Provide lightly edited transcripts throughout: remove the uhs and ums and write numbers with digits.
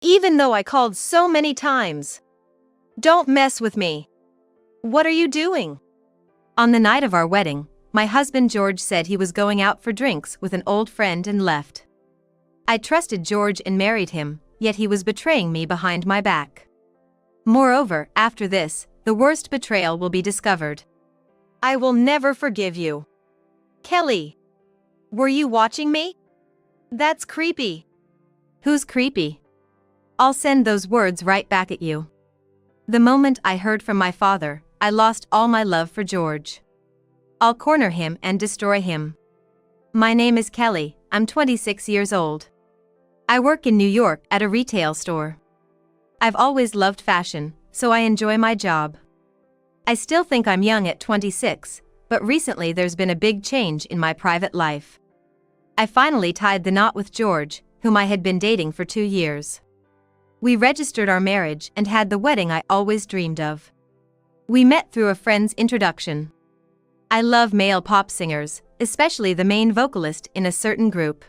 Even though I called so many times. Don't mess with me. What are you doing? On the night of our wedding, my husband George said he was going out for drinks with an old friend and left. I trusted George and married him, yet he was betraying me behind my back. Moreover, after this, the worst betrayal will be discovered. I will never forgive you. Kelly. Were you watching me? That's creepy. Who's creepy? I'll send those words right back at you. The moment I heard from my father, I lost all my love for George. I'll corner him and destroy him. My name is Kelly, I'm 26 years old. I work in New York at a retail store. I've always loved fashion, so I enjoy my job. I still think I'm young at 26, but recently there's been a big change in my private life. I finally tied the knot with George, whom I had been dating for 2 years. We registered our marriage and had the wedding I always dreamed of. We met through a friend's introduction. I love male pop singers, especially the main vocalist in a certain group.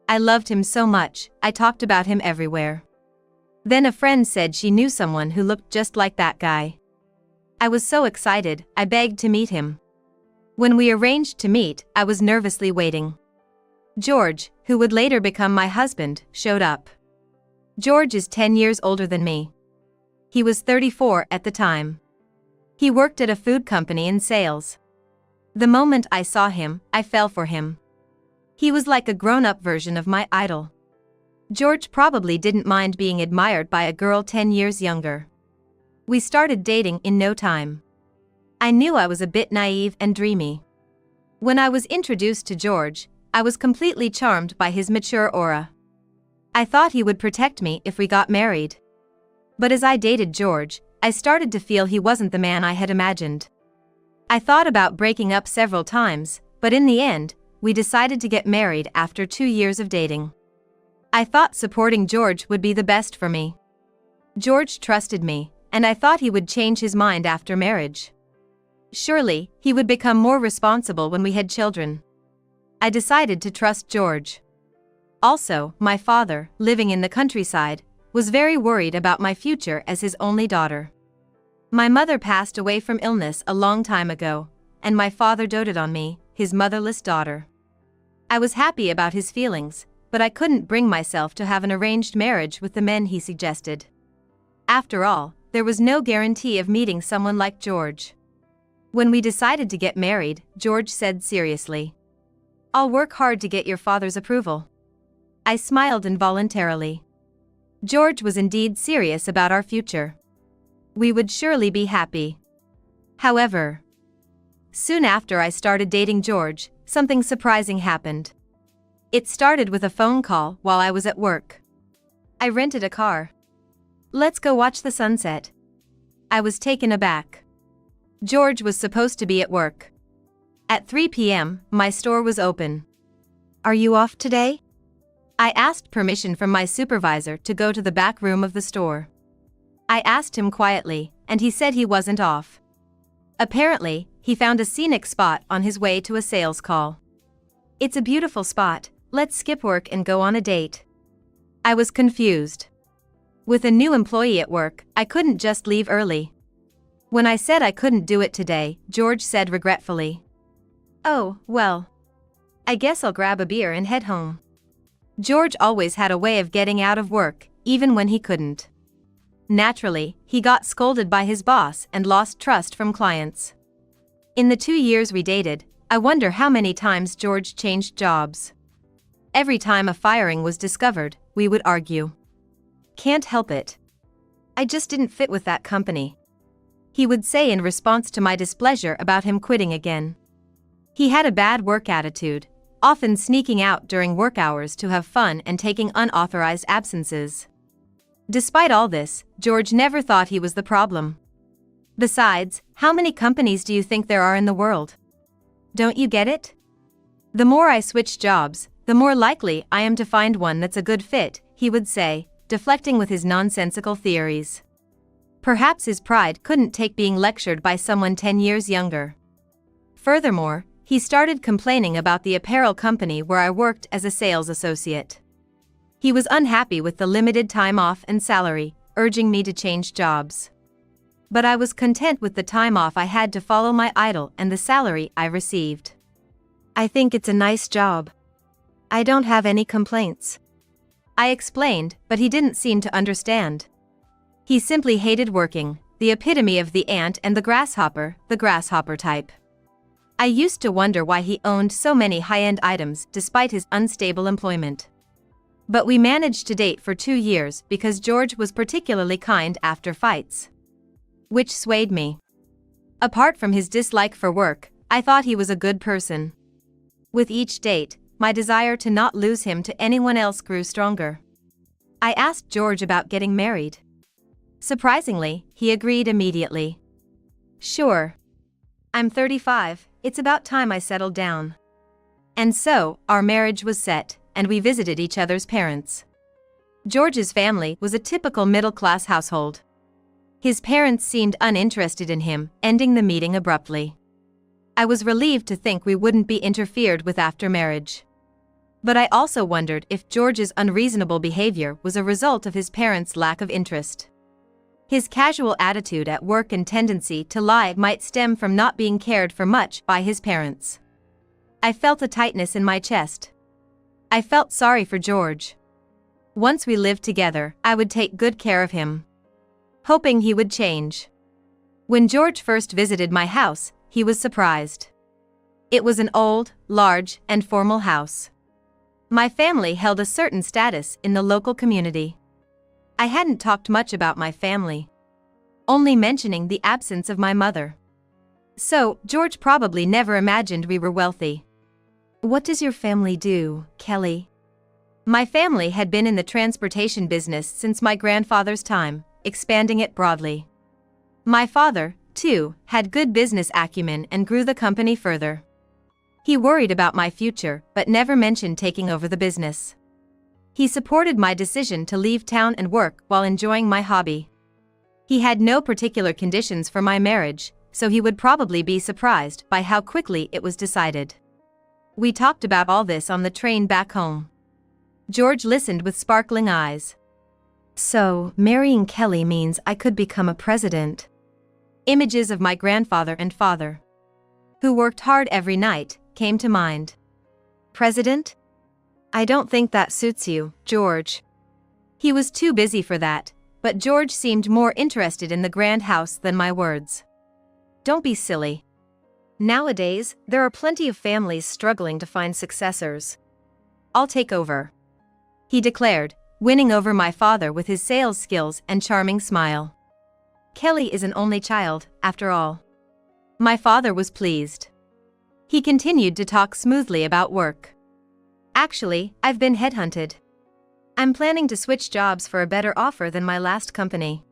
I loved him so much, I talked about him everywhere. Then a friend said she knew someone who looked just like that guy. I was so excited, I begged to meet him. When we arranged to meet, I was nervously waiting. George, who would later become my husband, showed up. George is 10 years older than me. He was 34 at the time. He worked at a food company in sales. The moment I saw him, I fell for him. He was like a grown-up version of my idol. George probably didn't mind being admired by a girl 10 years younger. We started dating in no time. I knew I was a bit naive and dreamy. When I was introduced to George, I was completely charmed by his mature aura. I thought he would protect me if we got married. But as I dated George, I started to feel he wasn't the man I had imagined. I thought about breaking up several times, but in the end, we decided to get married after 2 years of dating. I thought supporting George would be the best for me. George trusted me, and I thought he would change his mind after marriage. Surely, he would become more responsible when we had children. I decided to trust George. Also, my father, living in the countryside, was very worried about my future as his only daughter. My mother passed away from illness a long time ago, and my father doted on me, his motherless daughter. I was happy about his feelings, but I couldn't bring myself to have an arranged marriage with the men he suggested. After all, there was no guarantee of meeting someone like George. When we decided to get married, George said seriously, "I'll work hard to get your father's approval." I smiled involuntarily. George was indeed serious about our future. We would surely be happy. However, soon after I started dating George, something surprising happened. It started with a phone call while I was at work. I rented a car. "Let's go watch the sunset." I was taken aback. George was supposed to be at work. At 3 p.m., my store was open. "Are you off today?" I asked permission from my supervisor to go to the back room of the store. I asked him quietly, and he said he wasn't off. Apparently, he found a scenic spot on his way to a sales call. "It's a beautiful spot, let's skip work and go on a date." I was confused. With a new employee at work, I couldn't just leave early. When I said I couldn't do it today, George said regretfully, "Oh, well. I guess I'll grab a beer and head home." George always had a way of getting out of work, even when he couldn't. Naturally, he got scolded by his boss and lost trust from clients. In the 2 years we dated, I wonder how many times George changed jobs. Every time a firing was discovered, we would argue. "Can't help it. I just didn't fit with that company," he would say in response to my displeasure about him quitting again. He had a bad work attitude, often sneaking out during work hours to have fun and taking unauthorized absences. Despite all this, George never thought he was the problem. Besides, how many companies do you think there are in the world? Don't you get it? The more I switch jobs, the more likely I am to find one that's a good fit, he would say, deflecting with his nonsensical theories. Perhaps his pride couldn't take being lectured by someone 10 years younger. Furthermore, he started complaining about the apparel company where I worked as a sales associate. He was unhappy with the limited time off and salary, urging me to change jobs. But I was content with the time off I had to follow my idol and the salary I received. I think it's a nice job. I don't have any complaints. I explained, but he didn't seem to understand. He simply hated working, the epitome of the ant and the grasshopper type. I used to wonder why he owned so many high-end items despite his unstable employment. But we managed to date for 2 years because George was particularly kind after fights, which swayed me. Apart from his dislike for work, I thought he was a good person. With each date, my desire to not lose him to anyone else grew stronger. I asked George about getting married. Surprisingly, he agreed immediately. Sure. I'm 35, it's about time I settled down. And so, our marriage was set, and we visited each other's parents. George's family was a typical middle-class household. His parents seemed uninterested in him, ending the meeting abruptly. I was relieved to think we wouldn't be interfered with after marriage. But I also wondered if George's unreasonable behavior was a result of his parents' lack of interest. His casual attitude at work and tendency to lie might stem from not being cared for much by his parents. I felt a tightness in my chest. I felt sorry for George. Once we lived together, I would take good care of him, hoping he would change. When George first visited my house, he was surprised. It was an old, large, and formal house. My family held a certain status in the local community. I hadn't talked much about my family, only mentioning the absence of my mother. So, George probably never imagined we were wealthy. What does your family do, Kelly? My family had been in the transportation business since my grandfather's time, expanding it broadly. My father, too, had good business acumen and grew the company further. He worried about my future but never mentioned taking over the business. He supported my decision to leave town and work while enjoying my hobby. He had no particular conditions for my marriage, so he would probably be surprised by how quickly it was decided. We talked about all this on the train back home. George listened with sparkling eyes. So, marrying Kelly means I could become a president. Images of my grandfather and father, who worked hard every night, came to mind. President? I don't think that suits you, George. He was too busy for that, but George seemed more interested in the grand house than my words. Don't be silly. Nowadays, there are plenty of families struggling to find successors. I'll take over, he declared, winning over my father with his sales skills and charming smile. Kelly is an only child, after all. My father was pleased. He continued to talk smoothly about work. Actually, I've been headhunted. I'm planning to switch jobs for a better offer than my last company.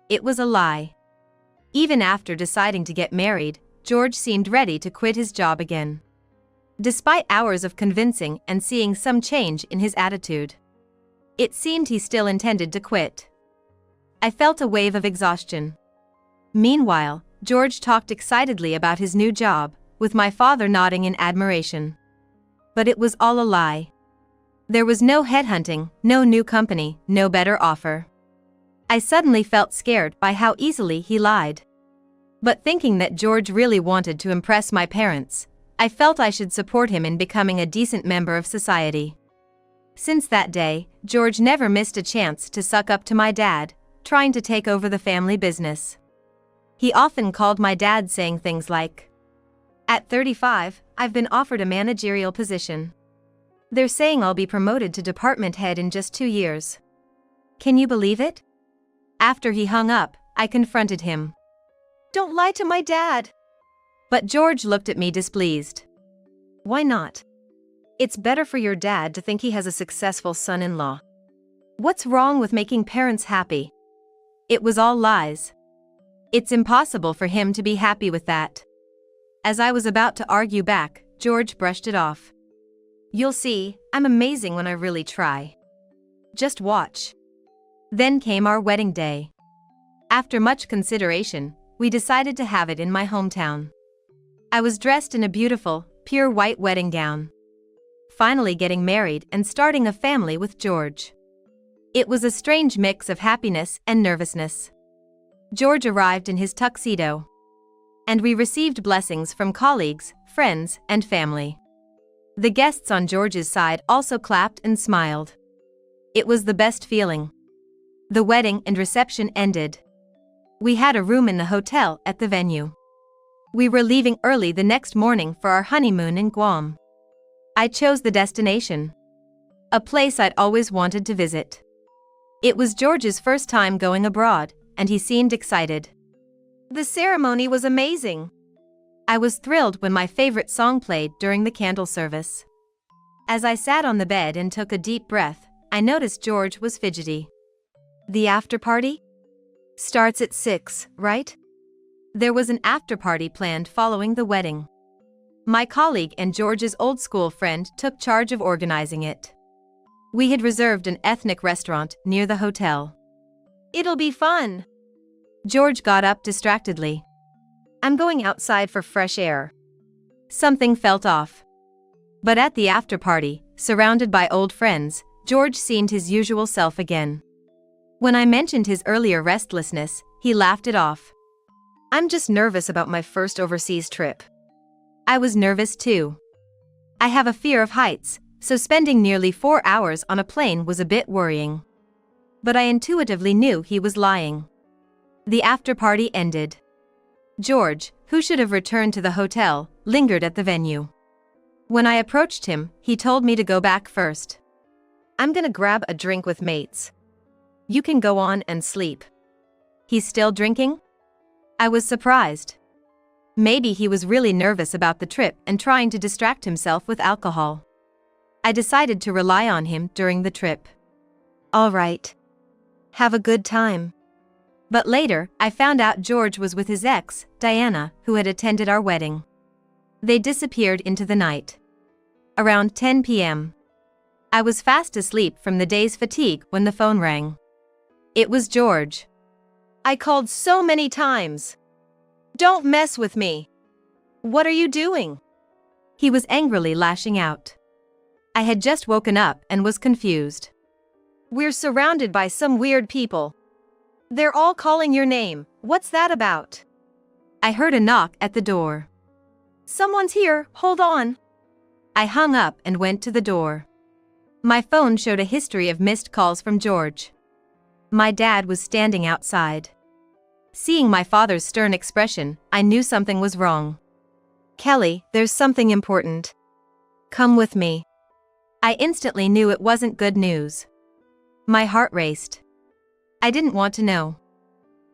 It was a lie. Even after deciding to get married, George seemed ready to quit his job again, despite hours of convincing and seeing some change in his attitude. It seemed he still intended to quit. I felt a wave of exhaustion. Meanwhile, George talked excitedly about his new job, with my father nodding in admiration. But it was all a lie. There was no headhunting, no new company, no better offer. I suddenly felt scared by how easily he lied. But thinking that George really wanted to impress my parents, I felt I should support him in becoming a decent member of society. Since that day, George never missed a chance to suck up to my dad, trying to take over the family business. He often called my dad saying things like, "At 35, I've been offered a managerial position. They're saying I'll be promoted to department head in just 2 years. Can you believe it?" After he hung up, I confronted him. "Don't lie to my dad." But George looked at me displeased. "Why not? It's better for your dad to think he has a successful son-in-law. What's wrong with making parents happy?" It was all lies. It's impossible for him to be happy with that. As I was about to argue back, George brushed it off. "You'll see, I'm amazing when I really try. Just watch." Then came our wedding day. After much consideration, we decided to have it in my hometown. I was dressed in a beautiful, pure white wedding gown. finally getting married and starting a family with George. It was a strange mix of happiness and nervousness. George arrived in his tuxedo, and we received blessings from colleagues, friends, and family. The guests on George's side also clapped and smiled. It was the best feeling. The wedding and reception ended. We had a room in the hotel at the venue. We were leaving early the next morning for our honeymoon in Guam. I chose the destination, a place I'd always wanted to visit. It was George's first time going abroad, and he seemed excited. The ceremony was amazing. I was thrilled when my favorite song played during the candle service. As I sat on the bed and took a deep breath, I noticed George was fidgety. The after party? Starts at 6, right? There was an after party planned following the wedding. My colleague and George's old school friend took charge of organizing it. We had reserved an ethnic restaurant near the hotel. It'll be fun. George got up distractedly. I'm going outside for fresh air. Something felt off. But at the after party, surrounded by old friends, George seemed his usual self again. When I mentioned his earlier restlessness, he laughed it off. I'm just nervous about my first overseas trip. I was nervous too. I have a fear of heights, so spending nearly 4 hours on a plane was a bit worrying. But I intuitively knew he was lying. The after party ended. George, who should have returned to the hotel, lingered at the venue. When I approached him, he told me to go back first. I'm gonna grab a drink with mates. You can go on and sleep. He's still drinking? I was surprised. Maybe he was really nervous about the trip and trying to distract himself with alcohol. I decided to rely on him during the trip. All right. Have a good time. But later, I found out George was with his ex, Diana, who had attended our wedding. They disappeared into the night. Around 10 p.m. I was fast asleep from the day's fatigue when the phone rang. It was George. I called so many times. Don't mess with me. What are you doing? He was angrily lashing out. I had just woken up and was confused. We're surrounded by some weird people. They're all calling your name. What's that about? I heard a knock at the door. Someone's here, hold on. I hung up and went to the door. My phone showed a history of missed calls from George. My dad was standing outside. Seeing my father's stern expression, I knew something was wrong. Kelly, there's something important. Come with me. I instantly knew it wasn't good news. My heart raced. I didn't want to know.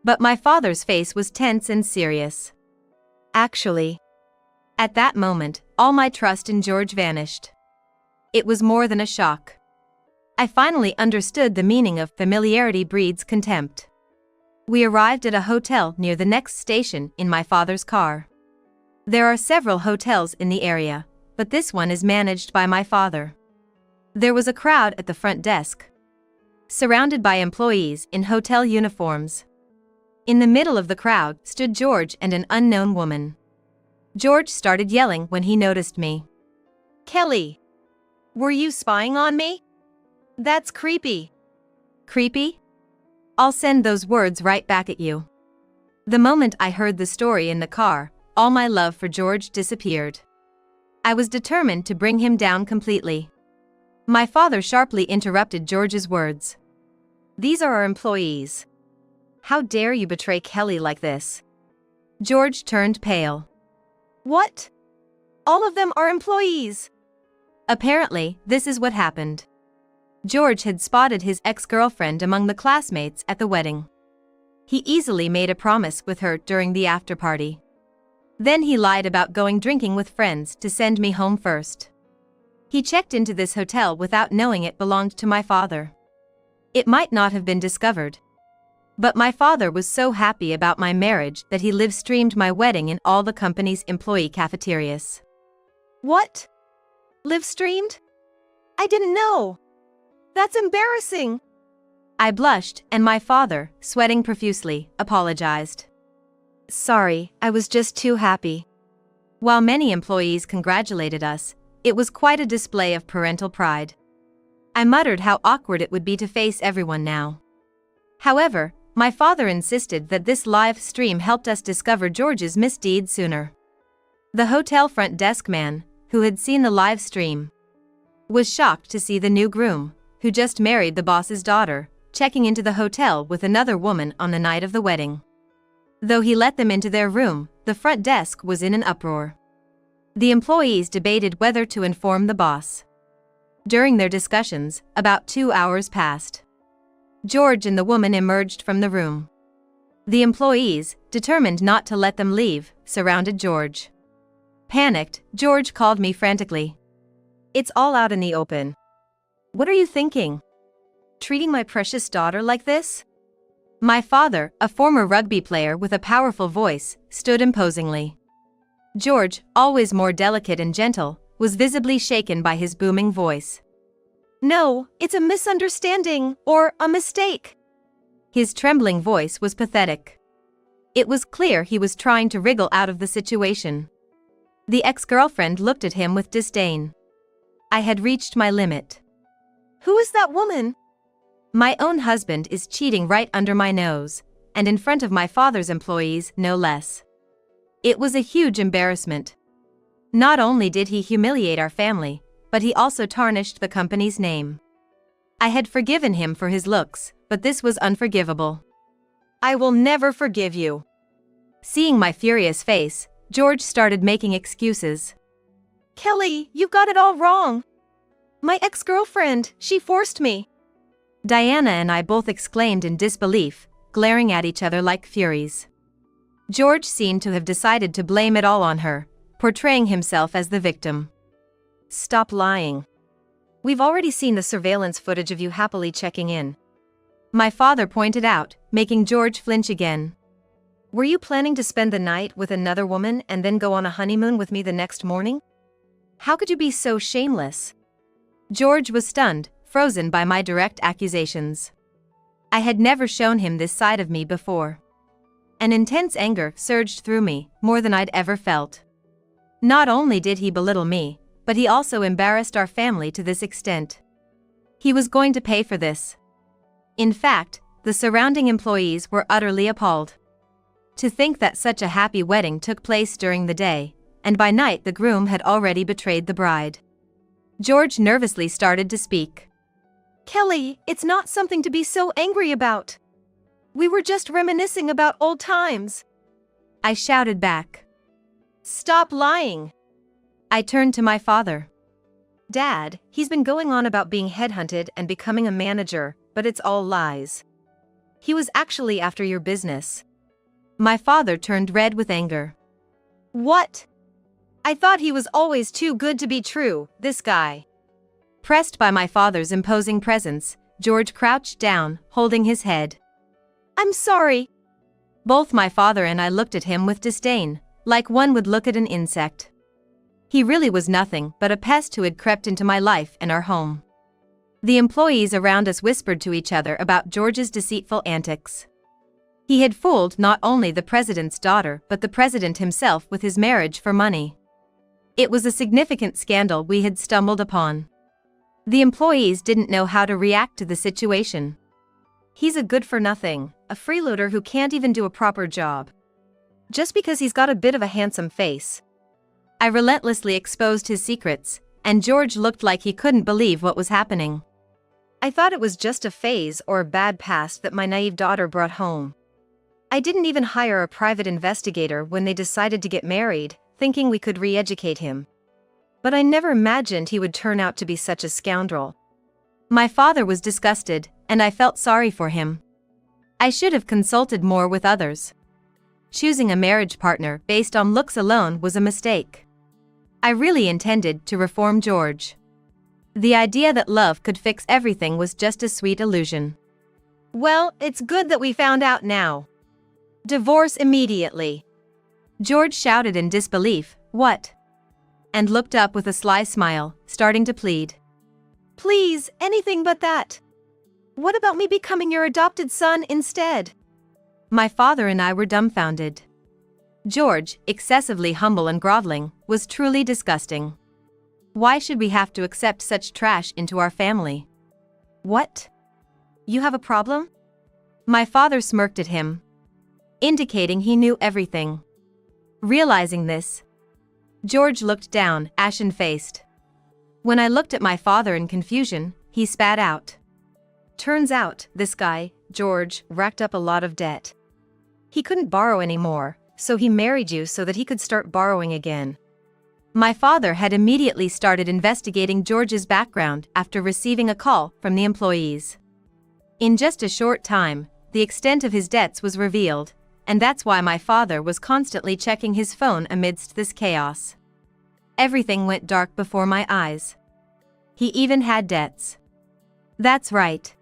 But my father's face was tense and serious. Actually, at that moment, all my trust in George vanished. It was more than a shock. I finally understood the meaning of familiarity breeds contempt. We arrived at a hotel near the next station in my father's car. There are several hotels in the area, but this one is managed by my father. There was a crowd at the front desk, surrounded by employees in hotel uniforms. In the middle of the crowd stood George and an unknown woman. George started yelling when he noticed me. Kelly, were you spying on me? That's creepy. Creepy? I'll send those words right back at you. The moment I heard the story in the car, all my love for George disappeared. I was determined to bring him down completely. My father sharply interrupted George's words. These are our employees. How dare you betray Kelly like this? George turned pale. What? All of them are employees. Apparently, this is what happened. George had spotted his ex-girlfriend among the classmates at the wedding. He easily made a promise with her during the after-party. Then he lied about going drinking with friends to send me home first. He checked into this hotel without knowing it belonged to my father. It might not have been discovered. But my father was so happy about my marriage that he live-streamed my wedding in all the company's employee cafeterias. What? Live-streamed? I didn't know. That's embarrassing. I blushed, and my father, sweating profusely, apologized. Sorry, I was just too happy. While many employees congratulated us, It was quite a display of parental pride. I muttered how awkward it would be to face everyone now. However, my father insisted that this live stream helped us discover George's misdeed sooner. The hotel front desk man, who had seen the live stream, was shocked to see the new groom, who just married the boss's daughter, checking into the hotel with another woman on the night of the wedding. Though he let them into their room, the front desk was in an uproar. The employees debated whether to inform the boss. During their discussions, about 2 hours passed. George and the woman emerged from the room. The employees, determined not to let them leave, surrounded George. Panicked, George called me frantically. "It's all out in the open. What are you thinking? Treating my precious daughter like this?" My father, a former rugby player with a powerful voice, stood imposingly. George, always more delicate and gentle, was visibly shaken by his booming voice. "No, it's a misunderstanding, or a mistake." His trembling voice was pathetic. It was clear he was trying to wriggle out of the situation. The ex-girlfriend looked at him with disdain. I had reached my limit. "Who is that woman?" "My own husband is cheating right under my nose, and in front of my father's employees, no less." It was a huge embarrassment. Not only did he humiliate our family, but he also tarnished the company's name. I had forgiven him for his looks, but this was unforgivable. "I will never forgive you." Seeing my furious face, George started making excuses. "Kelly, you've got it all wrong. My ex-girlfriend, she forced me." Diana and I both exclaimed in disbelief, glaring at each other like furies. George seemed to have decided to blame it all on her, portraying himself as the victim. "Stop lying. We've already seen the surveillance footage of you happily checking in," my father pointed out, making George flinch again. "Were you planning to spend the night with another woman and then go on a honeymoon with me the next morning? How could you be so shameless?" George was stunned, frozen by my direct accusations. I had never shown him this side of me before. An intense anger surged through me, more than I'd ever felt. Not only did he belittle me, but he also embarrassed our family to this extent. He was going to pay for this. In fact, the surrounding employees were utterly appalled. To think that such a happy wedding took place during the day, and by night the groom had already betrayed the bride. George nervously started to speak. "Kelly, it's not something to be so angry about. We were just reminiscing about old times," I shouted back. "Stop lying." I turned to my father. "Dad, he's been going on about being headhunted and becoming a manager, but it's all lies. He was actually after your business." My father turned red with anger. "What? I thought he was always too good to be true, this guy." Pressed by my father's imposing presence, George crouched down, holding his head. "I'm sorry." Both my father and I looked at him with disdain, like one would look at an insect. He really was nothing but a pest who had crept into my life and our home. The employees around us whispered to each other about George's deceitful antics. He had fooled not only the president's daughter but the president himself with his marriage for money. It was a significant scandal we had stumbled upon. The employees didn't know how to react to the situation. "He's a good-for-nothing, a freeloader who can't even do a proper job. Just because he's got a bit of a handsome face." I relentlessly exposed his secrets, and George looked like he couldn't believe what was happening. "I thought it was just a phase or a bad past that my naive daughter brought home. I didn't even hire a private investigator when they decided to get married, thinking we could re-educate him. But I never imagined he would turn out to be such a scoundrel." My father was disgusted, and I felt sorry for him. I should have consulted more with others. Choosing a marriage partner based on looks alone was a mistake. I really intended to reform George. The idea that love could fix everything was just a sweet illusion. "Well, it's good that we found out now. Divorce immediately." George shouted in disbelief, "What?" and looked up with a sly smile, starting to plead. "Please, anything but that. What about me becoming your adopted son instead?" My father and I were dumbfounded. George, excessively humble and groveling, was truly disgusting. Why should we have to accept such trash into our family? What? You have a problem? My father smirked at him, indicating he knew everything. Realizing this, George looked down, ashen-faced. When I looked at my father in confusion, he spat out. Turns out, this guy, George, racked up a lot of debt. He couldn't borrow anymore, so he married you so that he could start borrowing again. My father had immediately started investigating George's background after receiving a call from the employees. In just a short time, the extent of his debts was revealed, and that's why my father was constantly checking his phone amidst this chaos. Everything went dark before my eyes. He even had debts. That's right.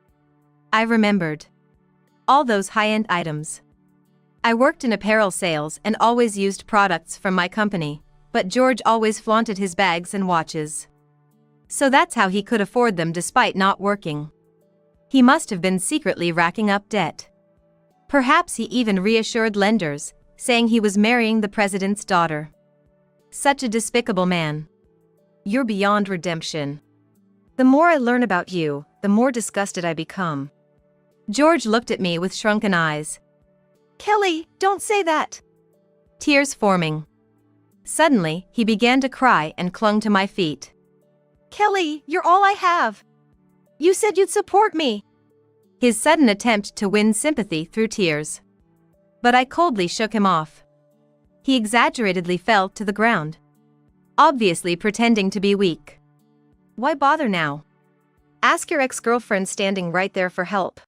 I remembered. All those high-end items. I worked in apparel sales and always used products from my company, but George always flaunted his bags and watches. So that's how he could afford them despite not working. He must have been secretly racking up debt. Perhaps he even reassured lenders, saying he was marrying the president's daughter. Such a despicable man. You're beyond redemption. The more I learn about you, the more disgusted I become. George looked at me with shrunken eyes. Kelly, don't say that. Tears forming. Suddenly, he began to cry and clung to my feet. Kelly, you're all I have. You said you'd support me. His sudden attempt to win sympathy through tears. But I coldly shook him off. He exaggeratedly fell to the ground, obviously pretending to be weak. Why bother now? Ask your ex-girlfriend standing right there for help.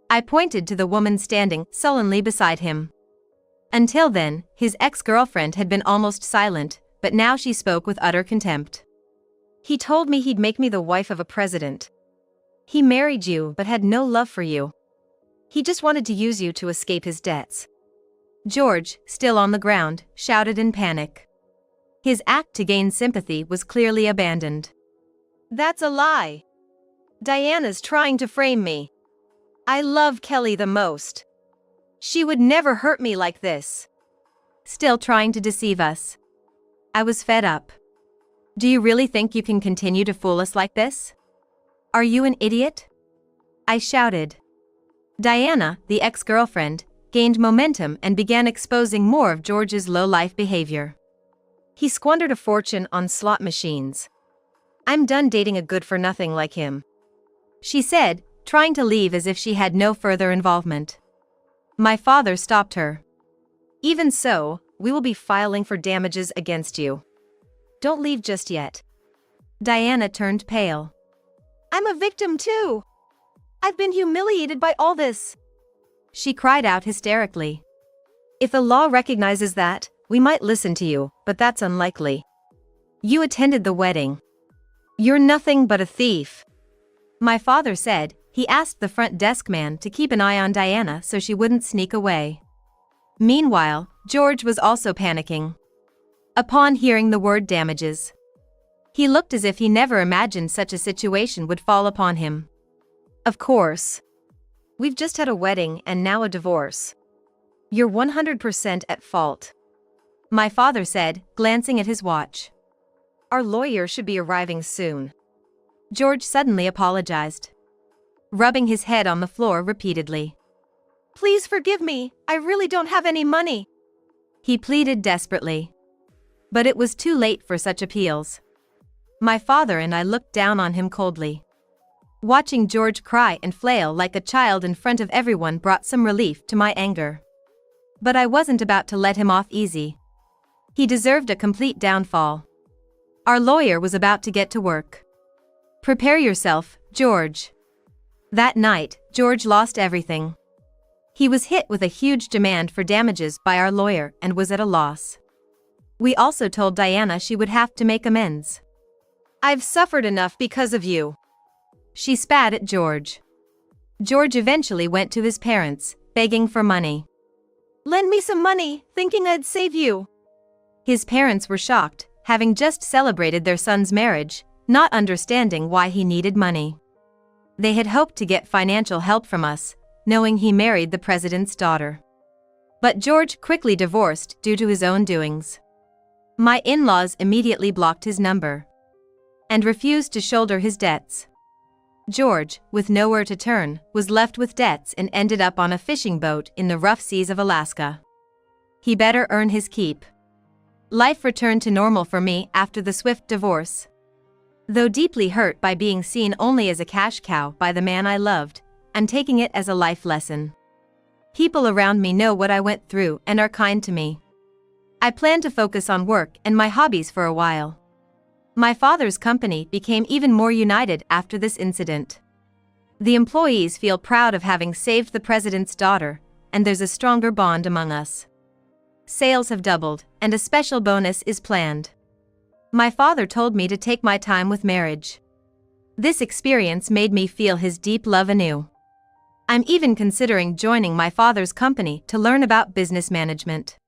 I pointed to the woman standing sullenly beside him. Until then, his ex-girlfriend had been almost silent, but now she spoke with utter contempt. He told me he'd make me the wife of a president. He married you but had no love for you. He just wanted to use you to escape his debts. George, still on the ground, shouted in panic. His act to gain sympathy was clearly abandoned. That's a lie. Diana's trying to frame me. I love Kelly the most. She would never hurt me like this. Still trying to deceive us. I was fed up. Do you really think you can continue to fool us like this? Are you an idiot? I shouted. Diana, the ex-girlfriend, gained momentum and began exposing more of George's low-life behavior. He squandered a fortune on slot machines. I'm done dating a good-for-nothing like him, she said, trying to leave as if she had no further involvement. My father stopped her. Even so, we will be filing for damages against you. Don't leave just yet. Diana turned pale. I'm a victim too. I've been humiliated by all this. She cried out hysterically. If the law recognizes that, we might listen to you, but that's unlikely. You attended the wedding. You're nothing but a thief. My father said. He asked the front desk man to keep an eye on Diana so she wouldn't sneak away. Meanwhile, George was also panicking. Upon hearing the word damages, he looked as if he never imagined such a situation would fall upon him. Of course. We've just had a wedding and now a divorce. You're 100% at fault. My father said, glancing at his watch. Our lawyer should be arriving soon. George suddenly apologized, rubbing his head on the floor repeatedly. Please forgive me, I really don't have any money. He pleaded desperately. But it was too late for such appeals. My father and I looked down on him coldly. Watching George cry and flail like a child in front of everyone brought some relief to my anger. But I wasn't about to let him off easy. He deserved a complete downfall. Our lawyer was about to get to work. Prepare yourself, George. That night, George lost everything. He was hit with a huge demand for damages by our lawyer and was at a loss. We also told Diana she would have to make amends. I've suffered enough because of you. She spat at George. George eventually went to his parents, begging for money. Lend me some money, thinking I'd save you. His parents were shocked, having just celebrated their son's marriage, not understanding why he needed money. They had hoped to get financial help from us, knowing he married the president's daughter. But George quickly divorced due to his own doings. My in-laws immediately blocked his number. and refused to shoulder his debts. George, with nowhere to turn, was left with debts and ended up on a fishing boat in the rough seas of Alaska. He better earn his keep. Life returned to normal for me after the swift divorce. Though deeply hurt by being seen only as a cash cow by the man I loved, I'm taking it as a life lesson. People around me know what I went through and are kind to me. I plan to focus on work and my hobbies for a while. My father's company became even more united after this incident. The employees feel proud of having saved the president's daughter, and there's a stronger bond among us. Sales have doubled, and a special bonus is planned. My father told me to take my time with marriage. This experience made me feel his deep love anew. I'm even considering joining my father's company to learn about business management.